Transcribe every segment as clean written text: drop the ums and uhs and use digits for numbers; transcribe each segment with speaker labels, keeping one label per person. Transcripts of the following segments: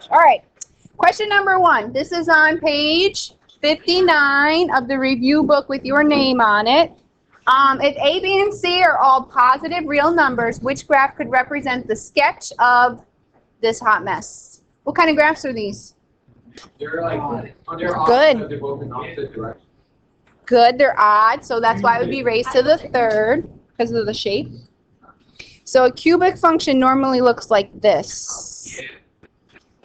Speaker 1: gosh. All right. Question number 1. This is on page 59 of the review book with your name on it. If A, B, and C are all positive real numbers, which graph could represent the sketch of this hot mess? What kind of graphs are these?
Speaker 2: They're like they're
Speaker 1: Good.
Speaker 2: They're both in opposite directions.
Speaker 1: Good, they're odd, so that's why it would be raised to the third because of the shape. So a cubic function normally looks like this.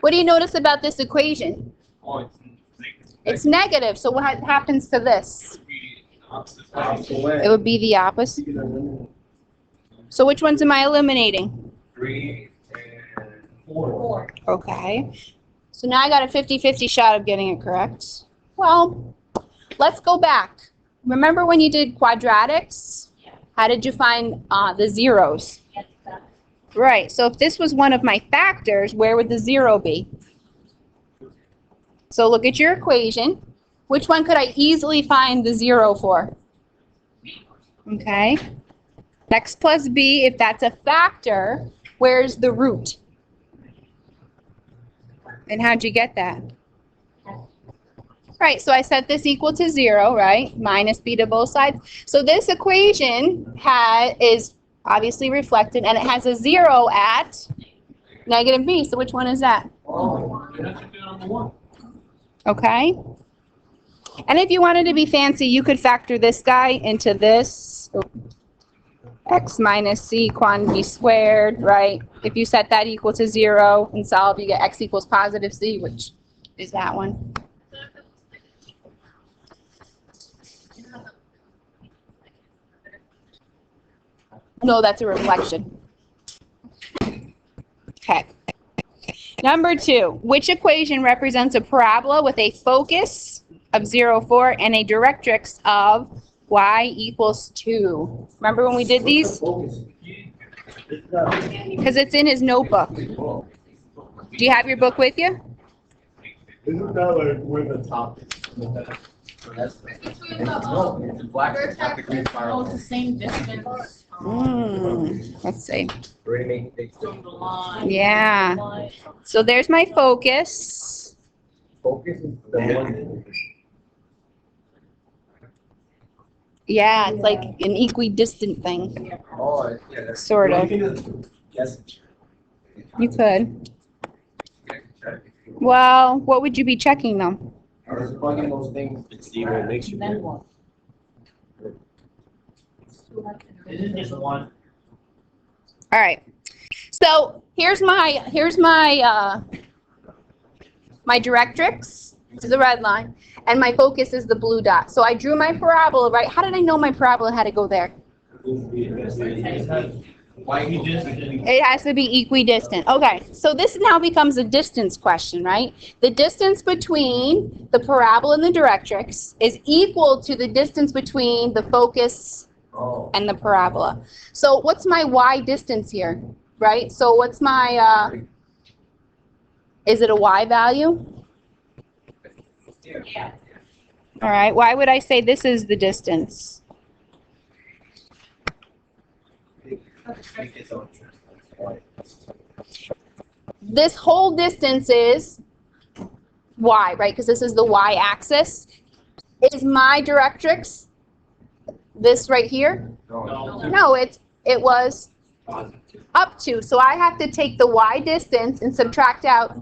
Speaker 1: What do you notice about this equation?
Speaker 2: Oh,
Speaker 1: It's negative, so what happens to this? It would be the opposite. So which ones am I eliminating?
Speaker 2: 3 and 4.
Speaker 1: Okay. So now I got a 50-50 shot of getting it correct. Well, let's go back. Remember when you did quadratics? How did you find the zeros? Right, so if this was one of my factors, where would the 0 be? So look at your equation. Which one could I easily find the 0 for? Okay. X plus b, if that's a factor, where's the root? And how'd you get that? Right, so I set this equal to 0, right? Minus b to both sides. So this equation is obviously reflected, and it has a 0 at negative b. So which one is that? Okay. And if you wanted to be fancy, you could factor this guy into this. X minus c quantity squared, right? If you set that equal to 0 and solve, you get x equals positive c, which is that one. No, that's a reflection. Okay. Number 2, which equation represents a parabola with a focus of 0, 4 and a directrix of y equals 2? Remember when we did these? Because it's in his notebook. Do you have your book with you?
Speaker 3: Isn't that like where the top is?
Speaker 2: It's black. It's not the green spiral.
Speaker 4: It's the same distance.
Speaker 1: Let's see.
Speaker 2: We're gonna make big
Speaker 4: From the line.
Speaker 1: Yeah. So there's my focus.
Speaker 2: focus is the one.
Speaker 1: Yeah, it's like an equidistant thing.
Speaker 2: Oh, yeah, that's
Speaker 1: Sort of.
Speaker 2: Yes.
Speaker 1: You could. Well, what would you be checking though?
Speaker 2: I was plugging those things to see what makes you.
Speaker 4: Then what? Isn't just one?
Speaker 1: All right. So here's my my directrix. This is the red line, and my focus is the blue dot. So I drew my parabola, right? How did I know my parabola had to go there? It has to be equidistant. Okay, so this now becomes a distance question, right? The distance between the parabola and the directrix is equal to the distance between the focus and the parabola. So what's my y distance here, right? So what's my, is it a y value?
Speaker 4: Yeah.
Speaker 1: All right, why would I say this is the distance? This whole distance is y, right? Because this is the y-axis. Is my directrix this right here? No, it was up to. So I have to take the y distance and subtract out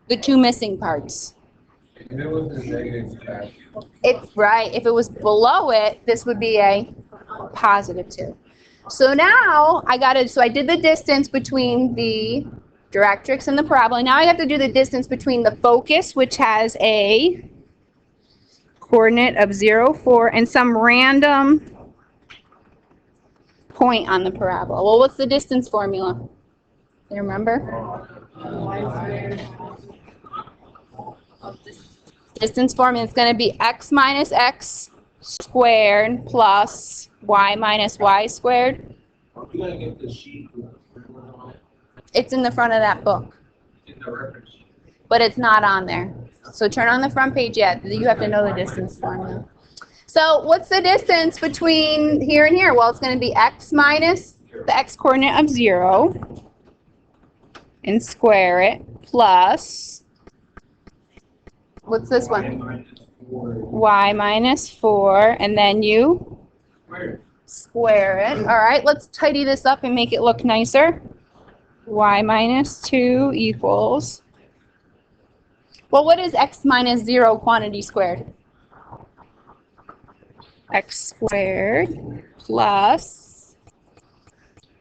Speaker 1: the two missing parts.
Speaker 2: If it was a negative track.
Speaker 1: If it was below it, this would be a positive 2. So now I did the distance between the directrix and the parabola. Now I have to do the distance between the focus, which has a coordinate of 0, 4, and some random point on the parabola. Well, what's the distance formula? Do you remember? Distance formula is going to be x minus x squared plus y minus y squared.
Speaker 2: You gotta get the sheet.
Speaker 1: It's in the front of that book,
Speaker 2: In the reference sheet.
Speaker 1: but it's not on there. So turn on the front page yet. You have to know the distance formula. So what's the distance between here and here? Well, it's going to be x minus the x coordinate of 0 and square it plus What's this one?
Speaker 3: Or
Speaker 1: Y minus 4, and then you
Speaker 3: where?
Speaker 1: square it. All right, let's tidy this up and make it look nicer. Y minus 2 equals, well, what is x minus 0 quantity squared? X squared plus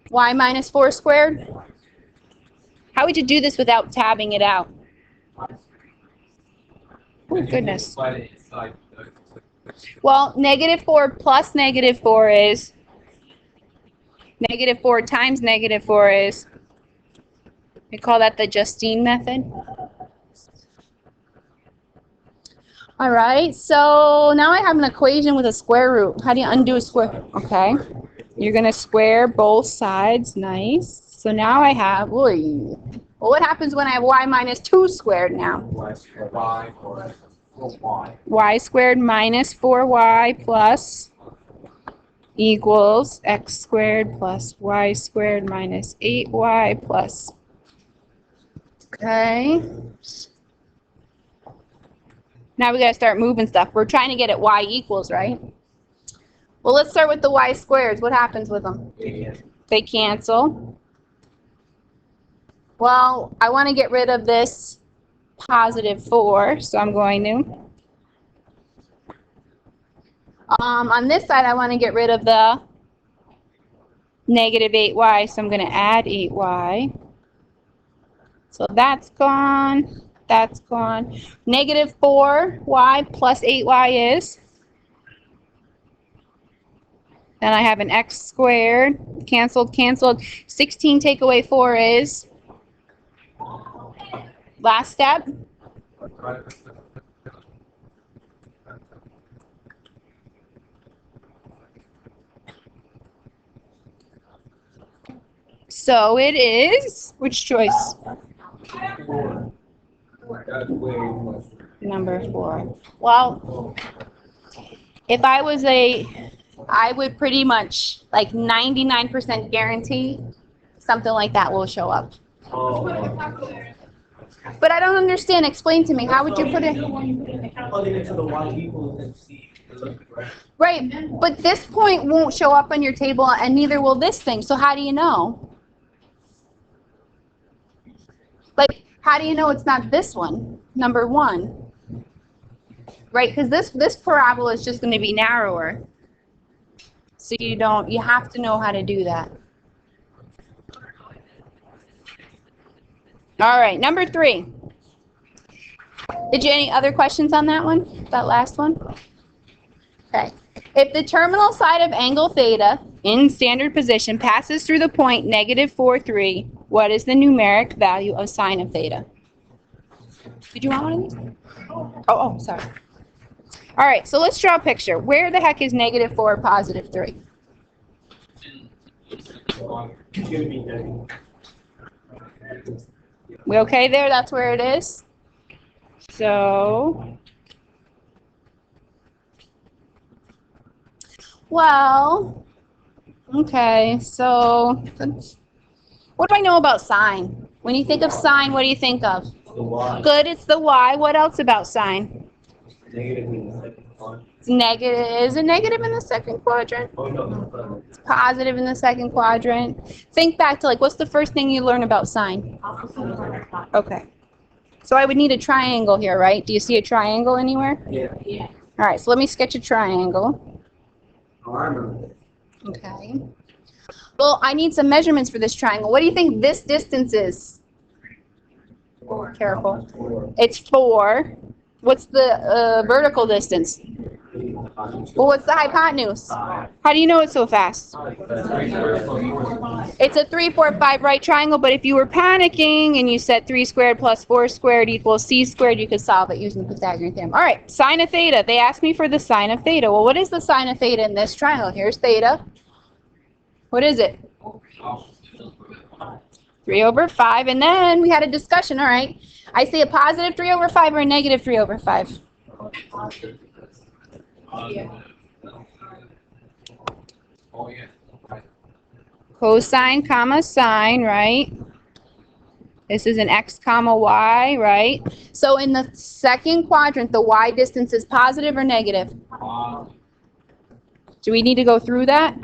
Speaker 1: y minus 4 squared. How would you do this without tabbing it out? Oh, goodness. Well, negative 4 plus negative 4 is, negative 4 times negative 4 is, we call that the Justine method. All right, so now I have an equation with a square root. How do you undo a square? Okay, you're going to square both sides. Nice. So now I have, oy. Well, what happens when I have y minus 2 squared now?
Speaker 2: Y or Y.
Speaker 1: Y squared minus 4y plus equals x squared plus y squared minus 8y plus. Okay. Now we got to start moving stuff. We're trying to get at y equals, right? Well, let's start with the y squareds. What happens with them? They cancel. Well, I want to get rid of this positive 4, so I'm going to. On this side, I want to get rid of the negative 8y, so I'm going to add 8y. So that's gone. That's gone. Negative 4y plus 8y is. Then I have an x squared. Canceled, canceled. 16 take away 4 is. Last step. So it is, which choice? Number 4. Well, if I was I would pretty much, like 99% guarantee something like that will show up. But I don't understand. Explain to me. How would you put it?
Speaker 2: Plugging into the Y equals and see.
Speaker 1: Right, but this point won't show up on your table, and neither will this thing. So how do you know? Like, how do you know it's not this one, number 1? Right, because this parabola is just going to be narrower. So you have to know how to do that. All right, number 3. Did you any other questions on that one? That last one? Okay. If the terminal side of angle theta in standard position passes through the point negative 4, 3, what is the numeric value of sine of theta? Did you want one of these? Oh, sorry. All right, so let's draw a picture. Where the heck is negative 4, positive 3? We okay there? That's where it is? So, well, okay, so what do I know about sine? When you think of sine, what do you think of?
Speaker 2: The Y.
Speaker 1: Good, it's the y. What else about sine?
Speaker 2: Negative in the second quadrant.
Speaker 1: It's negative. Is it negative in the second quadrant?
Speaker 2: Oh, no.
Speaker 1: It's positive in the second quadrant. Think back to, like, what's the first thing you learn about sine? Okay. So I would need a triangle here, right? Do you see a triangle anywhere?
Speaker 2: Yeah.
Speaker 1: All right, so let me sketch a triangle.
Speaker 2: Oh, I remember.
Speaker 1: Okay. Well, I need some measurements for this triangle. What do you think this distance is?
Speaker 2: 4.
Speaker 1: Careful.
Speaker 2: 4.
Speaker 1: It's 4. What's the vertical distance? Well, what's the hypotenuse? How do you know it so fast? It's a 3, 4, 5 right triangle, but if you were panicking and you said 3 squared plus 4 squared equals c squared, you could solve it using the Pythagorean theorem. All right, sine of theta. They asked me for the sine of theta. Well, what is the sine of theta in this triangle? Here's theta. What is it? 3 over 5, and then we had a discussion. All right, I say a positive 3 over 5 or a negative 3 over 5? Cosine, comma, sine, right? This is an x comma y, right? So in the second quadrant, the y distance is positive or negative? Do we need to go through that?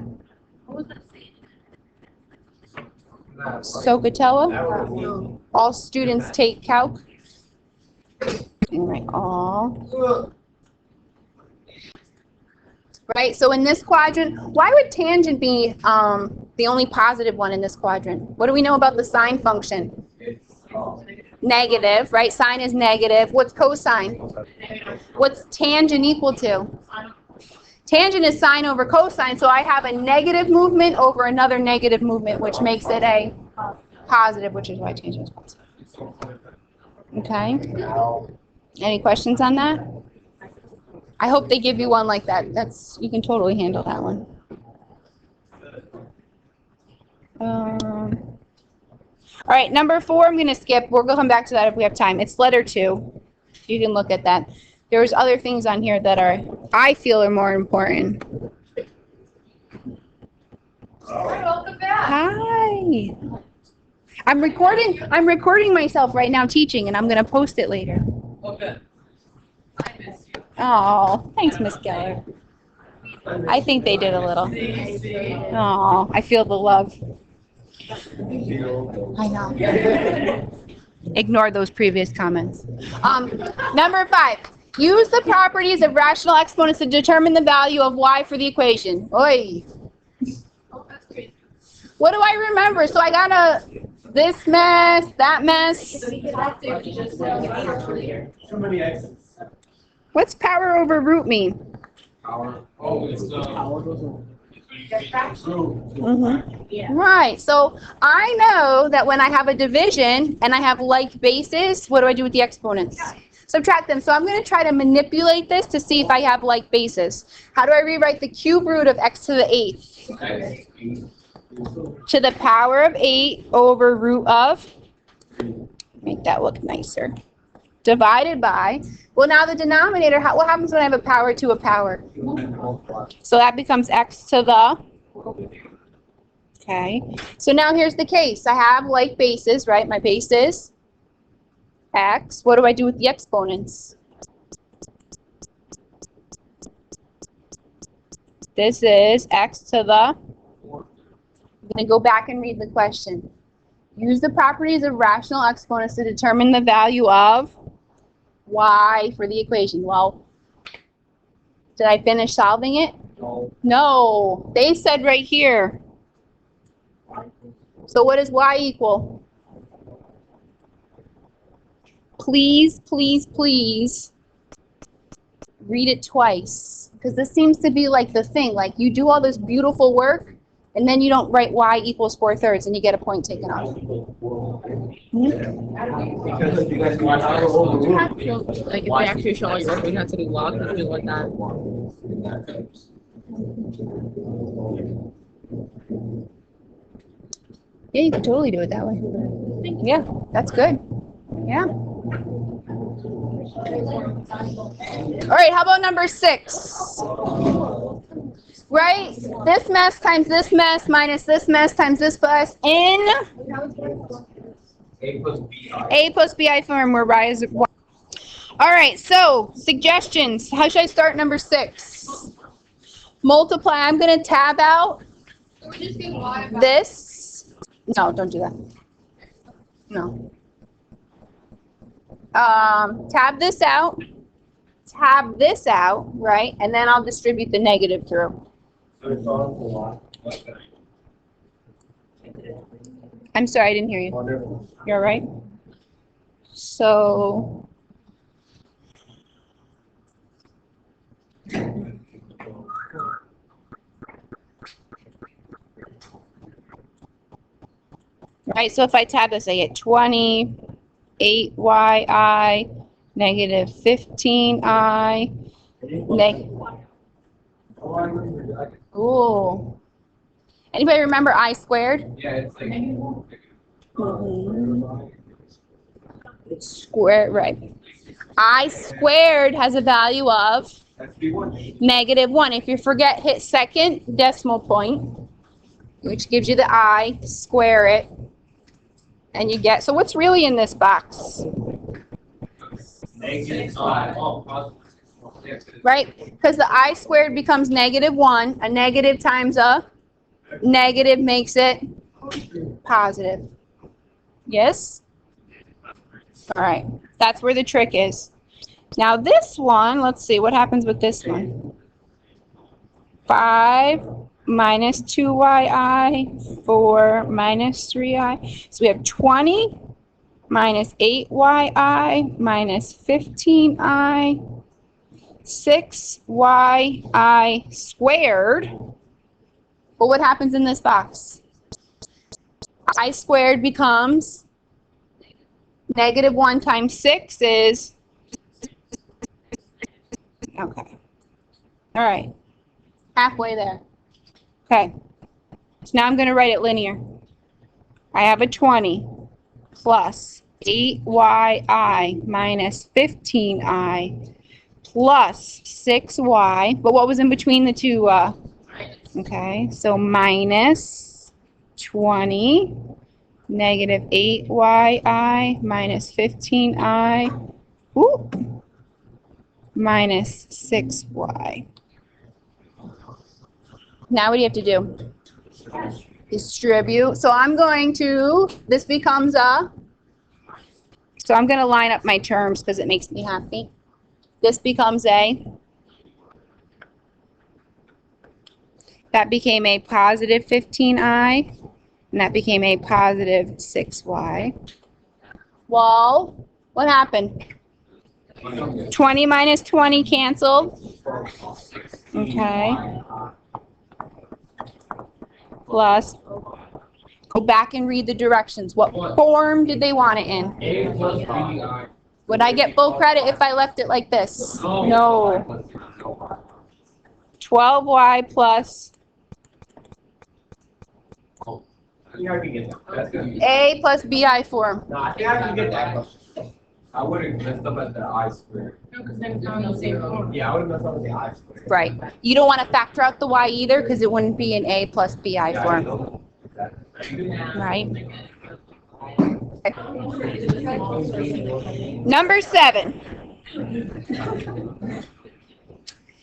Speaker 1: Socatella? All students take calc? All right, all. Right, so in this quadrant, why would tangent be the only positive one in this quadrant? What do we know about the sine function? Negative, right? Sine is negative. What's cosine? What's tangent equal to? Tangent is sine over cosine, so I have a negative movement over another negative movement, which makes it a positive, which is why tangent is positive. Okay? Any questions on that? I hope they give you one like that. You can totally handle that one. All right, number 4, I'm going to skip. We'll come back to that if we have time. It's letter 2. You can look at that. There's other things on here that I feel are more important. Hi. I'm recording myself right now teaching, and I'm going to post it later.
Speaker 4: Okay. I miss you.
Speaker 1: Oh, thanks, Miss Geller. I think they did a little. Oh, I feel the love. I know. Ignore those previous comments. Number 5. Use the properties of rational exponents to determine the value of y for the equation. Oi. What do I remember? So I got this mess, that mess.
Speaker 3: Too many X's.
Speaker 1: What's power over root mean?
Speaker 2: Power. Oh, it's
Speaker 1: Right. So I know that when I have a division and I have like bases, what do I do with the exponents? Subtract them. So I'm going to try to manipulate this to see if I have like bases. How do I rewrite the cube root of x to the 8th? To the power of 8 over root of, make that look nicer, divided by, well, now the denominator, what happens when I have a power to a power? So that becomes x to the, okay. So now here's the case. I have like bases, right? My base is x. What do I do with the exponents? This is x to the, I'm going to go back and read the question. Use the properties of rational exponents to determine the value of y for the equation. Well, did I finish solving it? No. They said right here. So what does y equal? Please, please, please read it twice. Because this seems to be like the thing. Like you do all this beautiful work, and then you don't write y equals 4/3, and you get a point taken off.
Speaker 2: Because you guys want to overrule.
Speaker 4: Like if they actually show us something, we have to do log and do like that.
Speaker 1: Yeah, you can totally do it that way. Yeah, that's good. Yeah. All right, how about number 6? Right? This mess times this mess minus this mess times this mess in A plus BI form where y is 1. All right, so suggestions. How should I start number 6? Multiply. I'm going to tab out this. No, don't do that. No. Tab this out. Tab this out, right? And then I'll distribute the negative through. I'm sorry, I didn't hear you. You're all right? So, right, so if I tab this, I get 28yi negative 15i Ooh. Anybody remember I squared?
Speaker 2: Yeah, it's like.
Speaker 1: Square, right. I squared has a value of negative 1. If you forget, hit second decimal point, which gives you the I, square it. And you get, so what's really in this box?
Speaker 2: Negative 5.
Speaker 1: Right? Because the I squared becomes -1. A negative times a negative makes it positive. Yes? All right. That's where the trick is. Now this one, let's see, what happens with this one? 5 minus 2yi, 4 minus 3i. So we have 20 minus 8yi minus 15i, 6yi squared. Well, what happens in this box? I squared becomes -1 times 6 is, okay. All right. Halfway there. Okay. So now I'm going to write it linear. I have a 20 plus 8yi minus 15i plus 6y. But what was in between the two? Okay, so minus 20, negative 8yi minus 15i, minus 6y. Now what do you have to do? Distribute. So I'm going to, this becomes a, so I'm going to line up my terms because it makes me happy. This becomes a, that became a positive 15i, and that became a positive 6y. Well, what happened? 20 minus 20 canceled. Okay. Plus, go back and read the directions. What form did they want it in?
Speaker 2: A plus bi.
Speaker 1: Would I get full credit if I left it like this? No. 12y plus
Speaker 2: I think I can get that. That's gonna be.
Speaker 1: a plus bi form.
Speaker 2: No, I think I can get that question. I would have messed up at the I squared.
Speaker 4: No, because then it's on 0.
Speaker 2: Yeah, I would have messed up at the I squared.
Speaker 1: Right. You don't want to factor out the y either because it wouldn't be an a plus bi
Speaker 2: Yeah, I
Speaker 1: form.
Speaker 2: know. Exactly.
Speaker 1: Right. Number 7.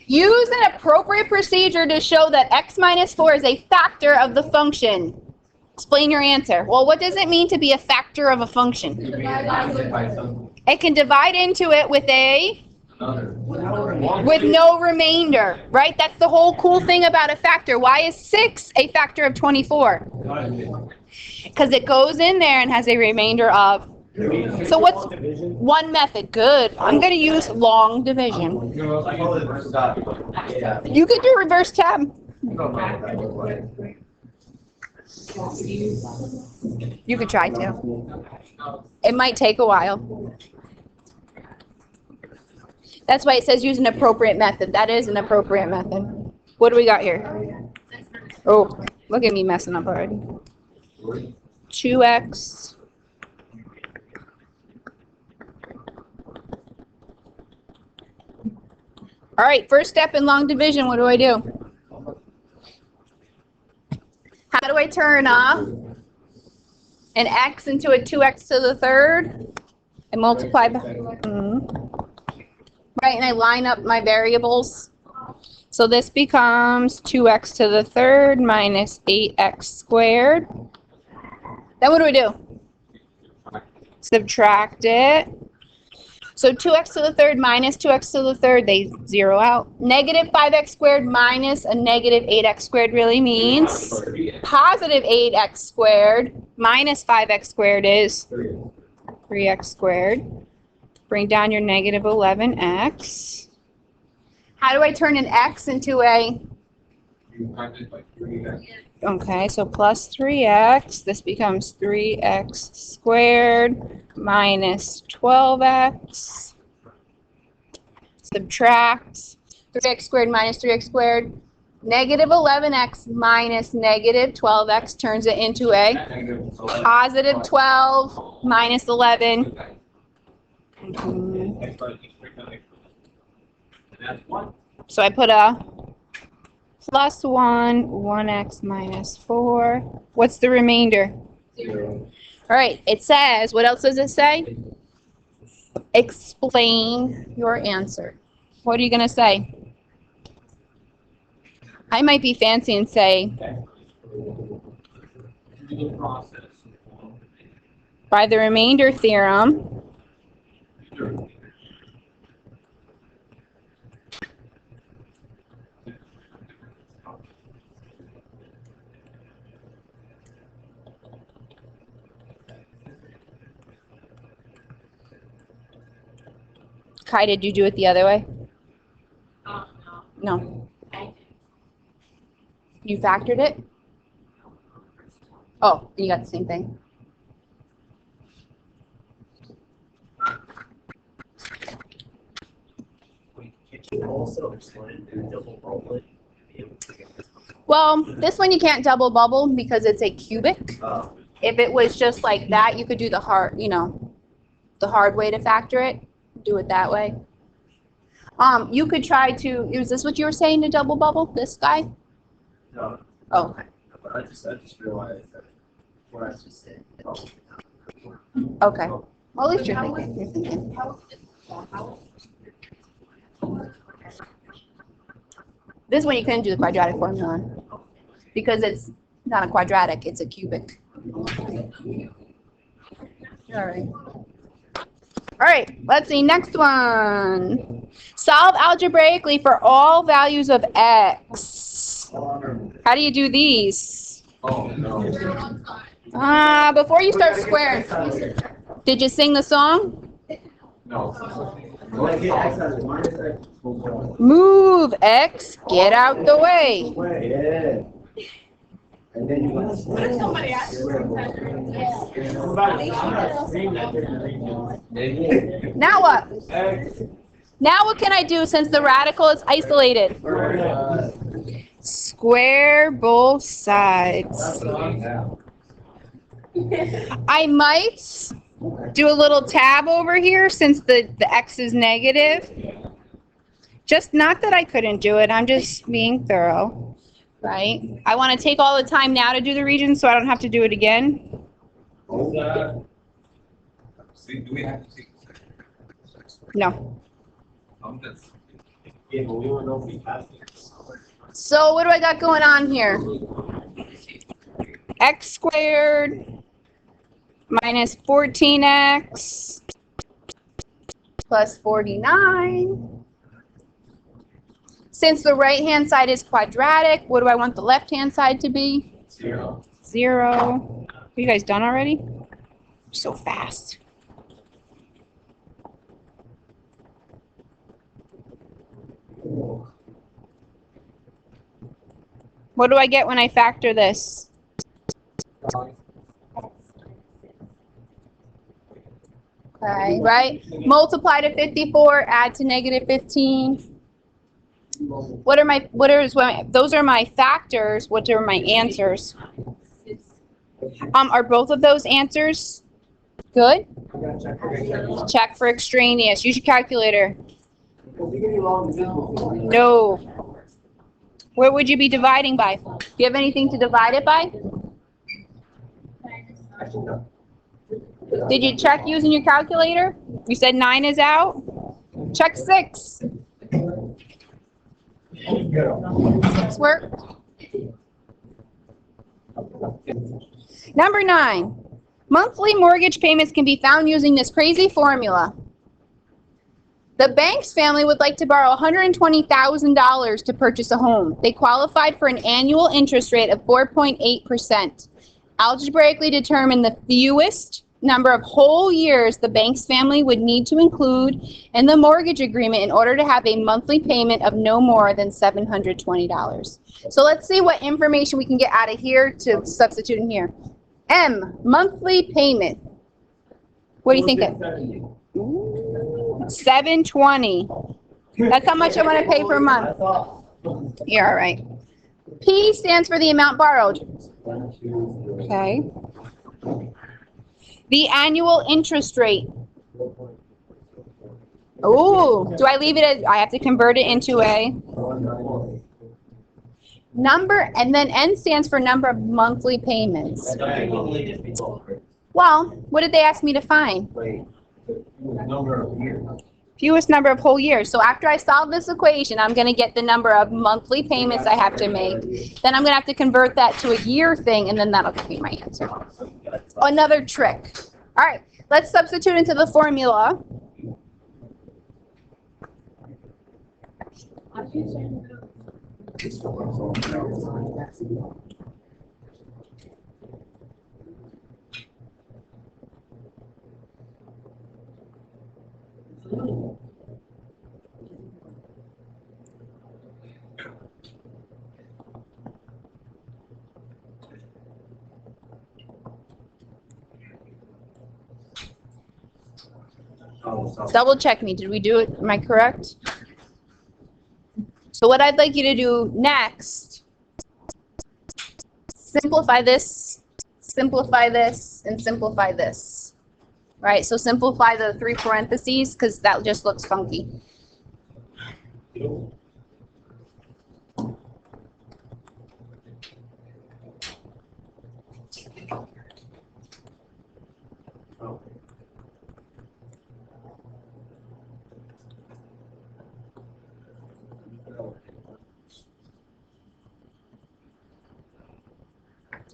Speaker 1: Use an appropriate procedure to show that x minus 4 is a factor of the function. Explain your answer. Well, what does it mean to be a factor of a function?
Speaker 2: You made it opposite by some
Speaker 1: It can divide into it with
Speaker 2: another.
Speaker 1: no remainder, right? That's the whole cool thing about a factor. Why is 6 a factor of 24? Because it goes in there and has a remainder of. So what's one method? Good. I'm going to use long division. You could do reverse tab. You could try to. It might take a while. That's why it says use an appropriate method. That is an appropriate method. What do we got here? Oh, look at me messing up already. 2x. All right, first step in long division, what do I do? How do I turn an x into a 2x to the third? I multiply by, right, and I line up my variables. So this becomes 2x to the third minus 8x squared. Then what do? Subtract it. So 2x to the third minus 2x to the third, they zero out. Negative 5x squared minus a negative 8x squared really means positive 8x squared minus 5x squared is 3x squared. Bring down your negative 11x. How do I turn an x into a? Okay, so plus 3x. This becomes 3x squared minus 12x. Subtract 3x squared minus 3x squared. Negative 11x minus negative 12x turns it into a positive 12 minus 11. So I put a plus 1, 1x minus 4. What's the remainder?
Speaker 2: 0.
Speaker 1: All right, it says, what else does it say? Explain your answer. What are you going to say? I might be fancy and say, by the remainder theorem, Kai, did you do it the other way? No. You factored it? Oh, you got the same thing.
Speaker 3: Also explain and double bubble it.
Speaker 1: Well, this one you can't double bubble because it's a cubic. If it was just like that, you could do the hard, the hard way to factor it. Do it that way. You could try to, is this what you were saying to double bubble, this guy?
Speaker 2: No,
Speaker 1: Oh, okay.
Speaker 2: but I just realized that what I was just saying.
Speaker 1: Okay. Well, at least you're thinking. This one you couldn't do the quadratic formula because it's not a quadratic, it's a cubic. All right. All right, let's see, next one. Solve algebraically for all values of x. How do you do these?
Speaker 2: Oh, no.
Speaker 1: Before you start squaring, did you sing the song?
Speaker 2: No.
Speaker 1: Move x, get out the way.
Speaker 3: And then you
Speaker 1: Now what? Now what can I do since the radical is isolated? Square both sides. I might do a little tab over here since the x is negative. Just not that I couldn't do it, I'm just being thorough, right? I want to take all the time now to do the region so I don't have to do it again.
Speaker 2: See, do we have to take?
Speaker 1: No.
Speaker 3: Yeah, but we don't know if we have to.
Speaker 1: So what do I got going on here? X squared minus 14x plus 49. Since the right-hand side is quadratic, what do I want the left-hand side to be?
Speaker 2: 0.
Speaker 1: 0. Are you guys done already? So fast. What do I get when I factor this? Okay, right? Multiply to 54, add to negative 15. Those are my factors. What are my answers? Are both of those answers good? Check for extraneous. Use your calculator. No. What would you be dividing by? Do you have anything to divide it by? Did you check using your calculator? You said 9 is out? Check 6. 6 work? Number 9. Monthly mortgage payments can be found using this crazy formula. The Banks family would like to borrow $120,000 to purchase a home. They qualified for an annual interest rate of 4.8%. Algebraically determine the fewest number of whole years the Banks family would need to include in the mortgage agreement in order to have a monthly payment of no more than $720. So let's see what information we can get out of here to substitute in here. M, monthly payment. What do you think? $720. That's how much I want to pay per month. You're all right. P stands for the amount borrowed. Okay. The annual interest rate. Oh, do I leave it as, I have to convert it into a number, and then N stands for number of monthly payments. Well, what did they ask me to find?
Speaker 2: Wait, the number of years.
Speaker 1: Fewest number of whole years. So after I solve this equation, I'm going to get the number of monthly payments I have to make. Then I'm going to have to convert that to a year thing, and then that'll give me my answer. Another trick. All right, let's substitute into the formula. Double check me. Did we do it? Am I correct? So what I'd like you to do next, simplify this, and simplify this. Right? So simplify the 3 parentheses because that just looks funky.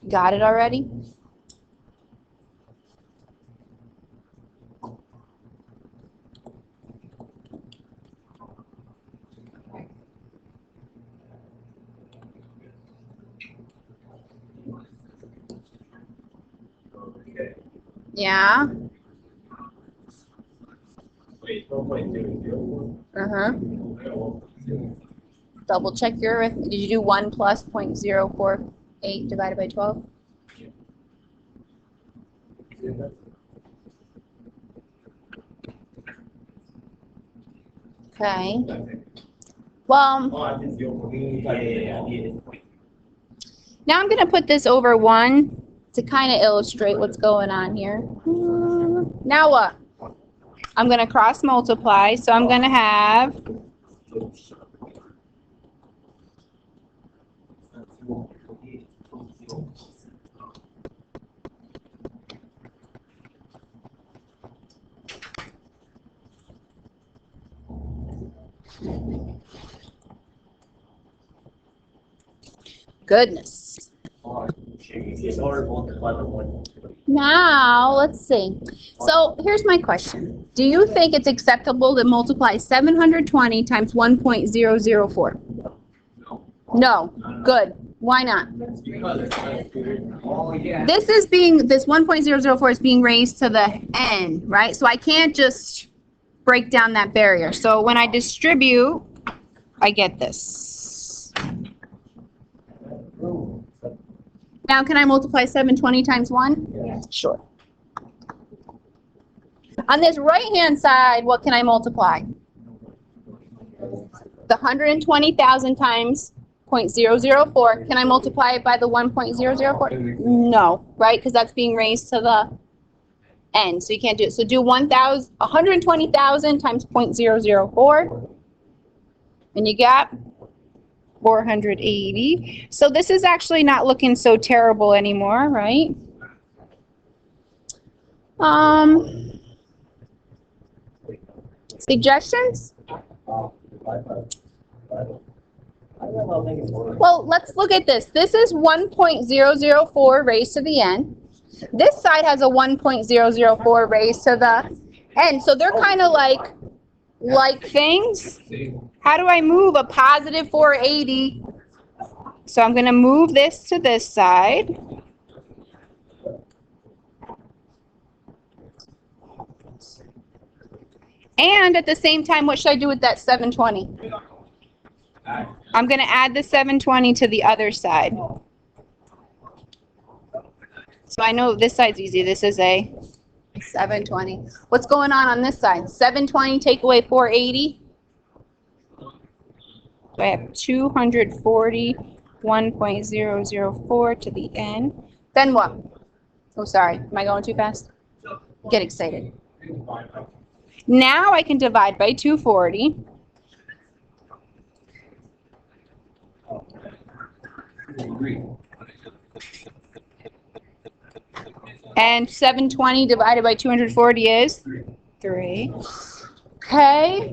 Speaker 1: Got it already? Yeah.
Speaker 3: Wait, 1.2.
Speaker 1: Uh-huh. Double check your arithmetic. Did you do 1 plus 0.048 divided by 12? Okay. Well, now I'm going to put this over 1 to kind of illustrate what's going on here. Now what? I'm going to cross multiply, so I'm going to have goodness. Now, let's see. So here's my question. Do you think it's acceptable to multiply 720 times 1.004? No. Good. Why not? This 1.004 is being raised to the n, right? So I can't just break down that barrier. So when I distribute, I get this. Now, can I multiply 720 times 1? Yeah. Sure. On this right-hand side, what can I multiply? The 120,000 times 0.004. Can I multiply it by the 1.004? No, right? Because that's being raised to the n, so you can't do it. So do 120,000 times 0.004, and you got 480. So this is actually not looking so terrible anymore, right? Suggestions? Well, let's look at this. This is 1.004 raised to the n. This side has a 1.004 raised to the n. So they're kind of like things. How do I move a positive 480? So I'm going to move this to this side. And at the same time, what should I do with that 720? I'm going to add the 720 to the other side. So I know this side's easy. This is a 720. What's going on this side? 720 take away 480. So I have 241.004 to the n. Then what? Oh, sorry. Am I going too fast? Get excited. Now I can divide by 240. And 720 divided by 240 is 3. Okay.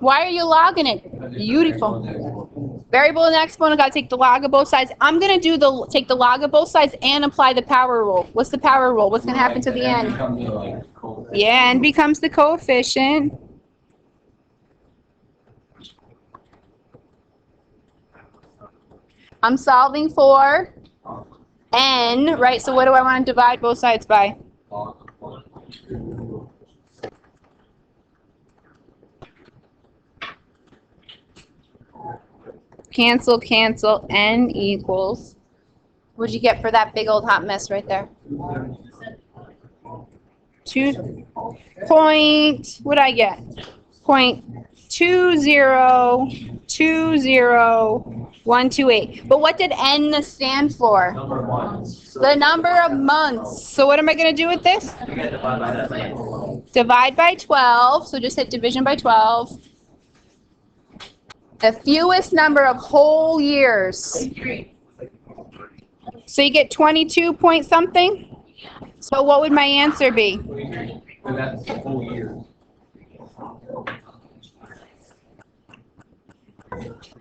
Speaker 1: Why are you logging it? Beautiful. Variable and exponent, gotta take the log of both sides. I'm gonna take the log of both sides and apply the power rule. What's the power rule? What's gonna happen to the end? Yeah, n becomes the coefficient. I'm solving for n, right? So what do I want to divide both sides by? Cancel, cancel, n equals. What'd you get for that big old hot mess right there? 2., what'd I get? 0.2020128. But what did n stand for?
Speaker 2: Number of months.
Speaker 1: The number of months. So what am I going to do with this?
Speaker 2: You get divided by that thing.
Speaker 1: Divide by 12. So just hit division by 12. The fewest number of whole years. So you get 22 point something? So what would my answer be?
Speaker 2: And that's the whole year.